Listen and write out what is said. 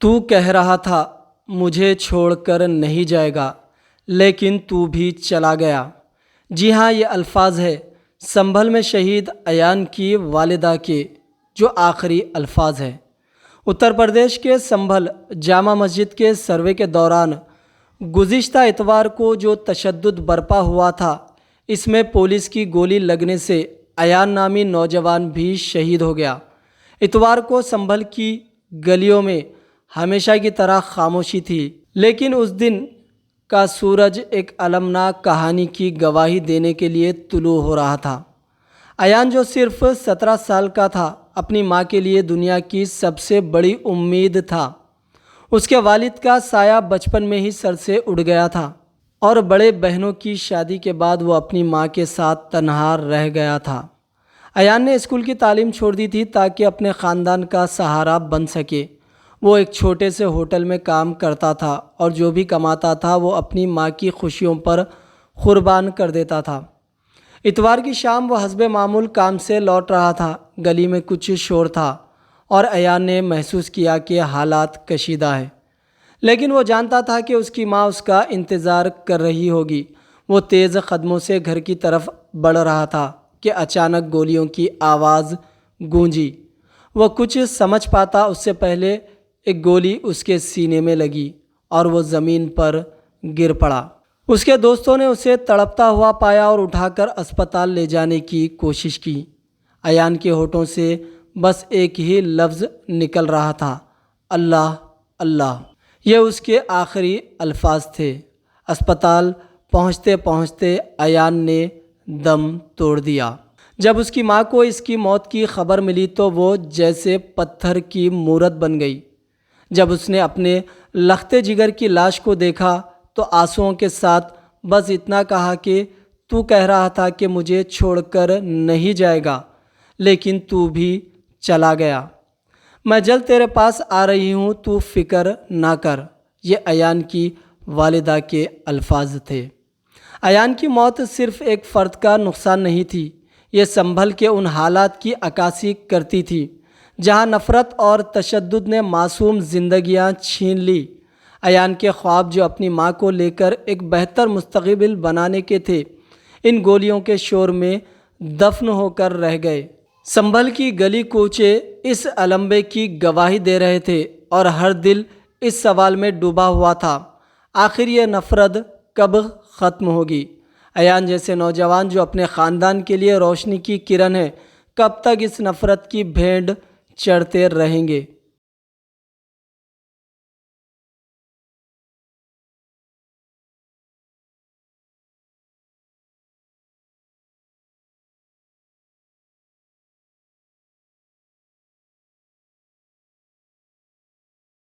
تو کہہ رہا تھا مجھے چھوڑ کر نہیں جائے گا، لیکن تو بھی چلا گیا۔ جی ہاں، یہ الفاظ ہے سنبھل میں شہید ایان کی والدہ کے، جو آخری الفاظ ہے۔ اتر پردیش کے سنبھل جامع مسجد کے سروے کے دوران گزشتہ اتوار کو جو تشدد برپا ہوا تھا، اس میں پولیس کی گولی لگنے سے ایان نامی نوجوان بھی شہید ہو گیا۔ اتوار کو سنبھل کی گلیوں میں ہمیشہ کی طرح خاموشی تھی، لیکن اس دن کا سورج ایک المناک کہانی کی گواہی دینے کے لیے طلوع ہو رہا تھا۔ ایان جو صرف 17 سال کا تھا، اپنی ماں کے لیے دنیا کی سب سے بڑی امید تھا۔ اس کے والد کا سایہ بچپن میں ہی سر سے اڑ گیا تھا اور بڑے بہنوں کی شادی کے بعد وہ اپنی ماں کے ساتھ تنہا رہ گیا تھا۔ ایان نے اسکول کی تعلیم چھوڑ دی تھی تاکہ اپنے خاندان کا سہارا بن سکے۔ وہ ایک چھوٹے سے ہوٹل میں کام کرتا تھا اور جو بھی کماتا تھا وہ اپنی ماں کی خوشیوں پر قربان کر دیتا تھا۔ اتوار کی شام وہ حسب معمول کام سے لوٹ رہا تھا۔ گلی میں کچھ شور تھا اور ایان نے محسوس کیا کہ حالات کشیدہ ہے، لیکن وہ جانتا تھا کہ اس کی ماں اس کا انتظار کر رہی ہوگی۔ وہ تیز قدموں سے گھر کی طرف بڑھ رہا تھا کہ اچانک گولیوں کی آواز گونجی۔ وہ کچھ سمجھ پاتا اس سے پہلے ایک گولی اس کے سینے میں لگی اور وہ زمین پر گر پڑا۔ اس کے دوستوں نے اسے تڑپتا ہوا پایا اور اٹھا کر اسپتال لے جانے کی کوشش کی۔ ایان کے ہونٹوں سے بس ایک ہی لفظ نکل رہا تھا، اللہ اللہ۔ یہ اس کے آخری الفاظ تھے۔ اسپتال پہنچتے پہنچتے ایان نے دم توڑ دیا۔ جب اس کی ماں کو اس کی موت کی خبر ملی تو وہ جیسے پتھر کی مورت بن گئی۔ جب اس نے اپنے لختے جگر کی لاش کو دیکھا تو آنسوؤں کے ساتھ بس اتنا کہا کہ تو کہہ رہا تھا کہ مجھے چھوڑ کر نہیں جائے گا، لیکن تو بھی چلا گیا۔ میں جلد تیرے پاس آ رہی ہوں، تو فکر نہ کر۔ یہ ایان کی والدہ کے الفاظ تھے۔ ایان کی موت صرف ایک فرد کا نقصان نہیں تھی، یہ سنبھل کے ان حالات کی عکاسی کرتی تھی جہاں نفرت اور تشدد نے معصوم زندگیاں چھین لی۔ ایان کے خواب جو اپنی ماں کو لے کر ایک بہتر مستقبل بنانے کے تھے، ان گولیوں کے شور میں دفن ہو کر رہ گئے۔ سنبھل کی گلی کوچے اس النبے کی گواہی دے رہے تھے اور ہر دل اس سوال میں ڈوبا ہوا تھا، آخر یہ نفرت کب ختم ہوگی؟ ایان جیسے نوجوان جو اپنے خاندان کے لیے روشنی کی کرن ہے، کب تک اس نفرت کی بھینٹ چڑھتے رہیں گے؟